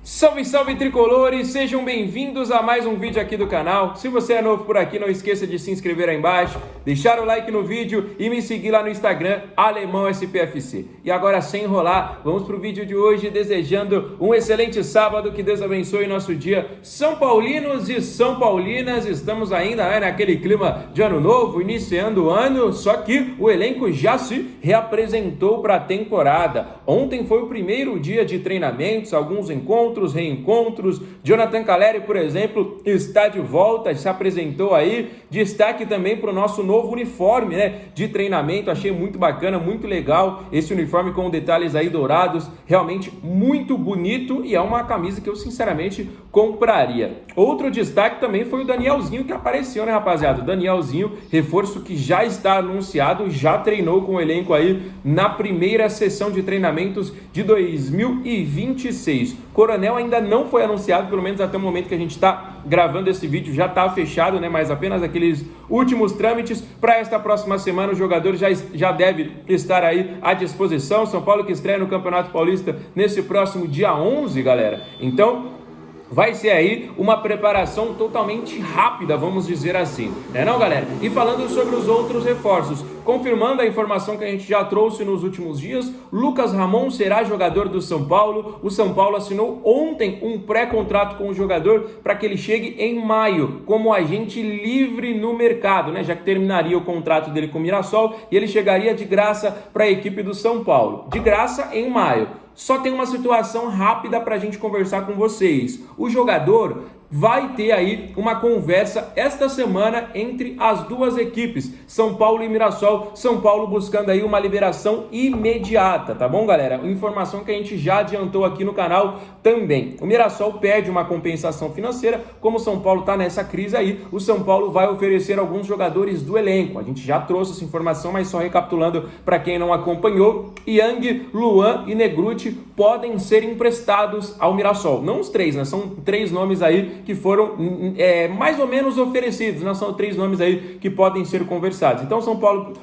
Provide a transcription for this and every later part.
Salve, salve tricolores, sejam bem-vindos a mais um vídeo aqui do canal. Se você é novo por aqui, não esqueça de se inscrever aí embaixo, deixar o like no vídeo e me seguir lá no Instagram, AlemãoSPFC. E agora, sem enrolar, vamos pro vídeo de hoje desejando um excelente sábado, que Deus abençoe nosso dia. São Paulinos e São Paulinas, estamos ainda naquele clima de ano novo, iniciando o ano, só que o elenco já se reapresentou para a temporada. Ontem foi o primeiro dia de treinamentos, alguns encontros, reencontros. Jonathan Calleri, por exemplo, está de volta, se apresentou aí. Destaque também para o nosso novo uniforme, de treinamento. Achei muito bacana, muito legal esse uniforme com detalhes aí dourados, realmente muito bonito, e é uma camisa que eu sinceramente compraria. Outro destaque também foi o Danielzinho, que apareceu, rapaziada? O Danielzinho, reforço que já está anunciado, já treinou com o elenco aí na primeira sessão de treinamentos de 2026. Coronel ainda não foi anunciado, pelo menos até o momento que a gente está gravando esse vídeo, já está fechado, mas apenas aqueles últimos trâmites. Para esta próxima semana, o jogador já deve estar aí à disposição. São Paulo que estreia no Campeonato Paulista nesse próximo dia 11, galera. Então, vai ser aí uma preparação totalmente rápida, vamos dizer assim, não, galera? E falando sobre os outros reforços, confirmando a informação que a gente já trouxe nos últimos dias, Lucas Ramon será jogador do São Paulo. O São Paulo assinou ontem um pré-contrato com o jogador para que ele chegue em maio como agente livre no mercado, já que terminaria o contrato dele com o Mirassol e ele chegaria de graça para a equipe do São Paulo, de graça em maio. Só tem uma situação rápida para a gente conversar com vocês. O jogador vai ter aí uma conversa esta semana entre as duas equipes, São Paulo e Mirassol. São Paulo buscando aí uma liberação imediata, tá bom, galera? Informação que a gente já adiantou aqui no canal também. O Mirassol pede uma compensação financeira, como o São Paulo tá nessa crise aí, o São Paulo vai oferecer alguns jogadores do elenco. A gente já trouxe essa informação, mas só recapitulando para quem não acompanhou: Yang, Luan e Negruti podem ser emprestados ao Mirassol. Não os três, são três nomes aí que foram mais ou menos oferecidos, são três nomes aí que podem ser conversados. Então São Paulo,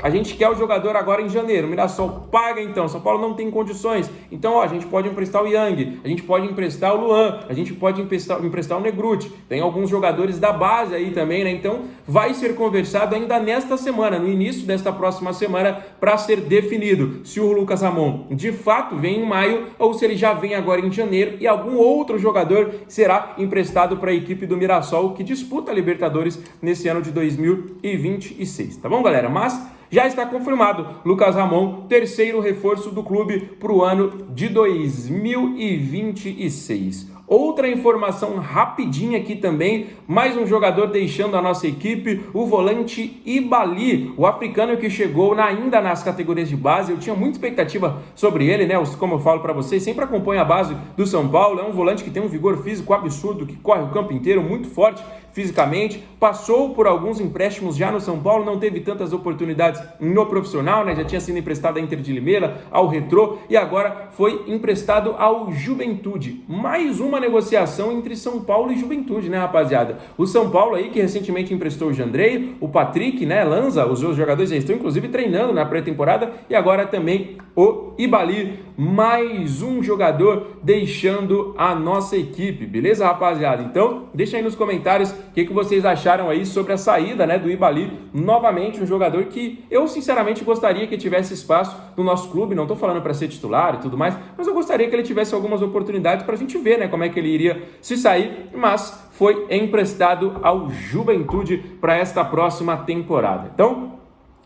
a gente quer o jogador agora em janeiro, o Mirassol paga então, São Paulo não tem condições, então a gente pode emprestar o Yang, a gente pode emprestar o Luan, a gente pode emprestar o Negruti, tem alguns jogadores da base aí também, então vai ser conversado ainda nesta semana, no início desta próxima semana, para ser definido se o Lucas Ramon de fato vem em maio ou se ele já vem agora em janeiro e algum outro jogador será emprestado para a equipe do Mirassol, que disputa a Libertadores nesse ano de 2026, tá bom, galera? Mas já está confirmado, Lucas Ramon, terceiro reforço do clube para o ano de 2026. Outra informação rapidinha aqui também, mais um jogador deixando a nossa equipe, o volante Ibali, o africano que chegou ainda nas categorias de base. Eu tinha muita expectativa sobre ele, como eu falo para vocês, sempre acompanho a base do São Paulo. É um volante que tem um vigor físico absurdo, que corre o campo inteiro, muito forte fisicamente, passou por alguns empréstimos já no São Paulo, não teve tantas oportunidades no profissional, já tinha sido emprestado à Inter de Limeira, ao Retrô, e agora foi emprestado ao Juventude. Mais uma negociação entre São Paulo e Juventude, rapaziada? O São Paulo aí, que recentemente emprestou o Jandrei, o Patrick, Lanza, os jogadores já estão inclusive treinando na pré-temporada, e agora também o Ibali, mais um jogador deixando a nossa equipe, beleza, rapaziada? Então, deixa aí nos comentários o que vocês acharam aí sobre a saída, do Ibali. Novamente um jogador que eu sinceramente gostaria que tivesse espaço no nosso clube. Não estou falando para ser titular e tudo mais, mas eu gostaria que ele tivesse algumas oportunidades para a gente ver, como é que ele iria se sair, mas foi emprestado ao Juventude para esta próxima temporada. Então,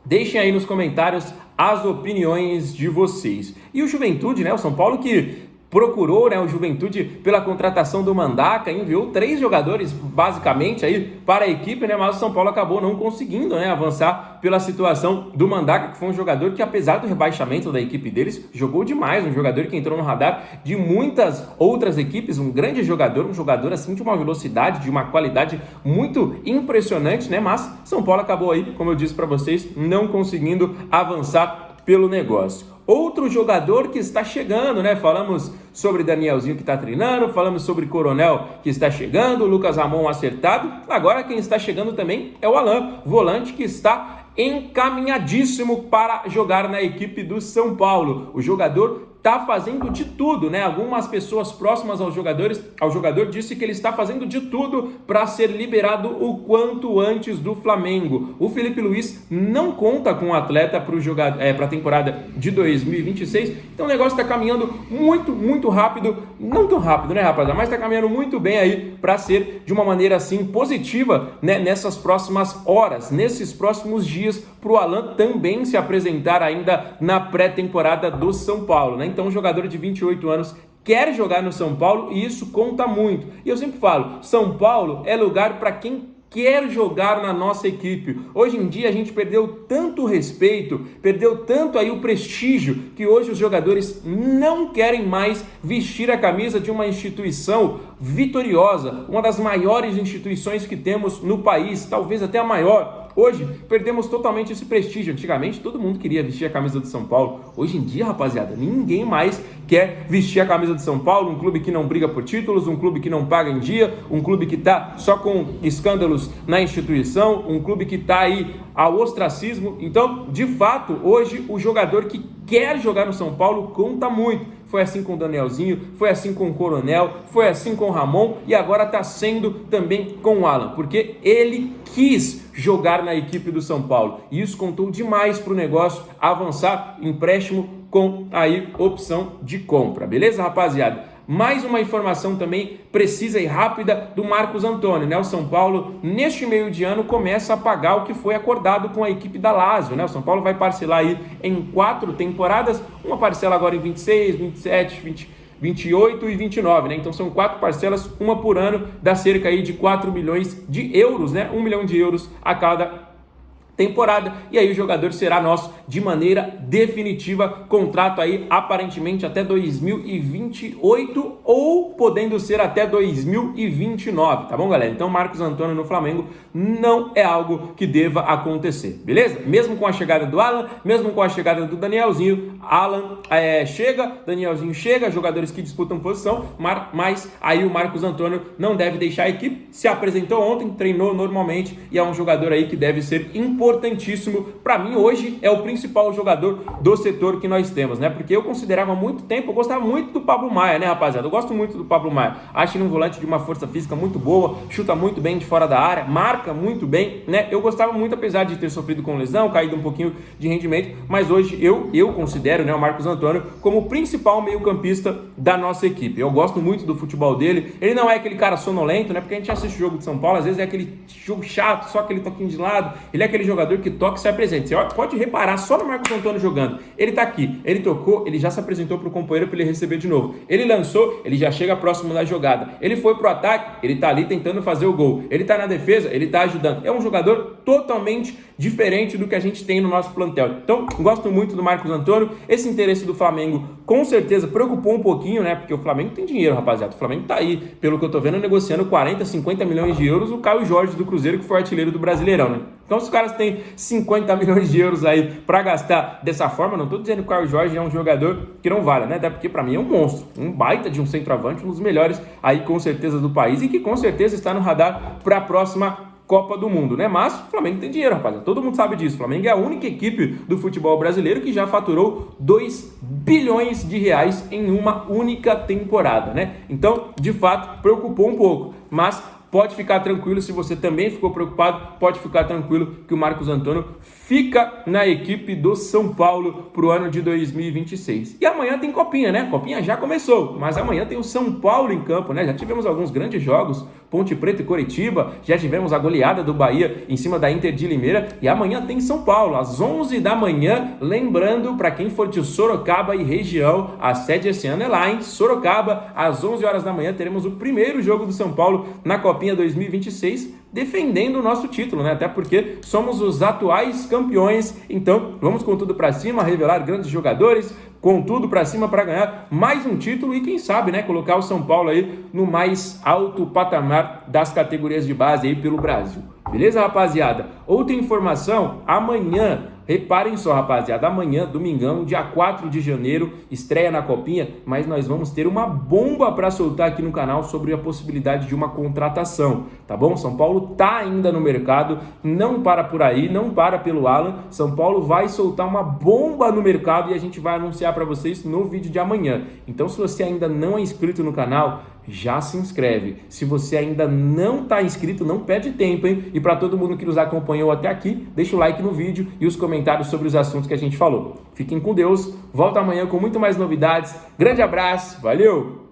deixem aí nos comentários as opiniões de vocês. E o Juventude, o São Paulo que procurou, o Juventude pela contratação do Mandaca, enviou 3 jogadores basicamente aí para a equipe, mas o São Paulo acabou não conseguindo, avançar pela situação do Mandaca, que foi um jogador que, apesar do rebaixamento da equipe deles, jogou demais, um jogador que entrou no radar de muitas outras equipes, um grande jogador, um jogador assim de uma velocidade, de uma qualidade muito impressionante, mas São Paulo acabou aí, como eu disse para vocês, não conseguindo avançar pelo negócio. Outro jogador que está chegando, falamos sobre Danielzinho que está treinando, falamos sobre Coronel que está chegando, Lucas Ramon acertado. Agora quem está chegando também é o Alan, volante que está encaminhadíssimo para jogar na equipe do São Paulo. O jogador está fazendo de tudo, né? Algumas pessoas próximas ao jogador disse que ele está fazendo de tudo para ser liberado o quanto antes do Flamengo. O Felipe Luiz não conta com o atleta para a temporada de 2026, então o negócio está caminhando muito rápido, não tão rápido, né, rapaziada, mas está caminhando muito bem aí para ser de uma maneira assim positiva, né, nessas próximas horas, nesses próximos dias, para o Alan também se apresentar ainda na pré-temporada do São Paulo, né? Então, um jogador de 28 anos quer jogar no São Paulo e isso conta muito. E eu sempre falo, São Paulo é lugar para quem quer jogar na nossa equipe. Hoje em dia a gente perdeu tanto respeito, perdeu tanto aí o prestígio, que hoje os jogadores não querem mais vestir a camisa de uma instituição vitoriosa, uma das maiores instituições que temos no país, talvez até a maior. Hoje, perdemos totalmente esse prestígio. Antigamente, todo mundo queria vestir a camisa do São Paulo. Hoje em dia, rapaziada, ninguém mais quer vestir a camisa do São Paulo. Um clube que não briga por títulos, um clube que não paga em dia, um clube que está só com escândalos na instituição, um clube que está aí ao ostracismo. Então, de fato, hoje, o jogador que quer jogar no São Paulo conta muito. Foi assim com o Danielzinho, foi assim com o Coronel, foi assim com o Ramon e agora está sendo também com o Alan, porque ele quis jogar na equipe do São Paulo e isso contou demais para o negócio avançar, empréstimo com aí opção de compra, beleza, rapaziada? Mais uma informação também precisa e rápida do Marcos Antônio, né? O São Paulo, neste meio de ano, começa a pagar o que foi acordado com a equipe da Lazio, né? O São Paulo vai parcelar aí em 4 temporadas, uma parcela agora em 26, 27, 28 e 29, né? Então são 4 parcelas, uma por ano, dá cerca aí de 4 milhões de euros, né? 1 milhão de euros a cada temporada, e aí o jogador será nosso de maneira definitiva, contrato aí aparentemente até 2028 ou podendo ser até 2029, tá bom, galera? Então Marcos Antônio no Flamengo não é algo que deva acontecer, beleza? Mesmo com a chegada do Alan, mesmo com a chegada do Danielzinho, Alan chega, Danielzinho chega, jogadores que disputam posição, mas aí o Marcos Antônio não deve deixar a equipe, se apresentou ontem, treinou normalmente e é um jogador aí que deve ser importantíssimo. Para mim hoje é o principal jogador do setor que nós temos, né? Porque eu considerava há muito tempo, eu gostava muito do Pablo Maia, né, rapaziada? Eu gosto muito do Pablo Maia. Acho ele um volante de uma força física muito boa, chuta muito bem de fora da área, marca muito bem, né? Eu gostava muito, apesar de ter sofrido com lesão, caído um pouquinho de rendimento, mas hoje eu considero, né, o Marcos Antônio como o principal meio-campista da nossa equipe. Eu gosto muito do futebol dele. Ele não é aquele cara sonolento, né? Porque a gente assiste o jogo de São Paulo, às vezes é aquele jogo chato, só aquele toquinho de lado. Ele é aquele jogador que toca e se apresenta. Você pode reparar só no Marcos Antônio jogando. Ele tá aqui, ele tocou, ele já se apresentou pro companheiro para ele receber de novo. Ele lançou, ele já chega próximo da jogada. Ele foi pro ataque, ele tá ali tentando fazer o gol. Ele tá na defesa, ele tá ajudando. É um jogador totalmente diferente do que a gente tem no nosso plantel. Então, gosto muito do Marcos Antônio. Esse interesse do Flamengo, com certeza, preocupou um pouquinho, né? Porque o Flamengo tem dinheiro, rapaziada. O Flamengo tá aí, pelo que eu tô vendo, negociando 40, 50 milhões de euros o Caio Jorge do Cruzeiro, que foi artilheiro do Brasileirão, né? Então, se os caras têm 50 milhões de euros aí para gastar dessa forma, não tô dizendo que o Caio Jorge é um jogador que não vale, né? Até porque para mim é um monstro, um baita de um centroavante, um dos melhores aí com certeza do país e que com certeza está no radar para a próxima Copa do Mundo, né? Mas o Flamengo tem dinheiro, rapaziada. Todo mundo sabe disso. O Flamengo é a única equipe do futebol brasileiro que já faturou 2 bilhões de reais em uma única temporada, né? Então, de fato, preocupou um pouco, mas pode ficar tranquilo, se você também ficou preocupado, pode ficar tranquilo que o Marcos Antônio fica na equipe do São Paulo para o ano de 2026. E amanhã tem Copinha, né? Copinha já começou, mas amanhã tem o São Paulo em campo, né? Já tivemos alguns grandes jogos, Ponte Preta e Coritiba, já tivemos a goleada do Bahia em cima da Inter de Limeira e amanhã tem São Paulo, às 11 da manhã, lembrando, para quem for de Sorocaba e região, a sede esse ano é lá em Sorocaba, às 11 horas da manhã teremos o primeiro jogo do São Paulo na Copinha 2026, defendendo o nosso título, né? Até porque somos os atuais campeões, então vamos com tudo para cima, revelar grandes jogadores, com tudo para cima para ganhar mais um título e quem sabe, né, colocar o São Paulo aí no mais alto patamar das categorias de base aí pelo Brasil. Beleza, rapaziada? Outra informação, amanhã Reparem só, rapaziada, amanhã, domingão, dia 4 de janeiro, estreia na Copinha, mas nós vamos ter uma bomba para soltar aqui no canal sobre a possibilidade de uma contratação, tá bom? São Paulo tá ainda no mercado, não para por aí, não para pelo Alan. São Paulo vai soltar uma bomba no mercado e a gente vai anunciar para vocês no vídeo de amanhã. Então, se você ainda não é inscrito no canal, já se inscreve. Se você ainda não está inscrito, não perde tempo, hein? E para todo mundo que nos acompanhou até aqui, deixa o like no vídeo e os comentários sobre os assuntos que a gente falou. Fiquem com Deus, volta amanhã com muito mais novidades. Grande abraço, valeu!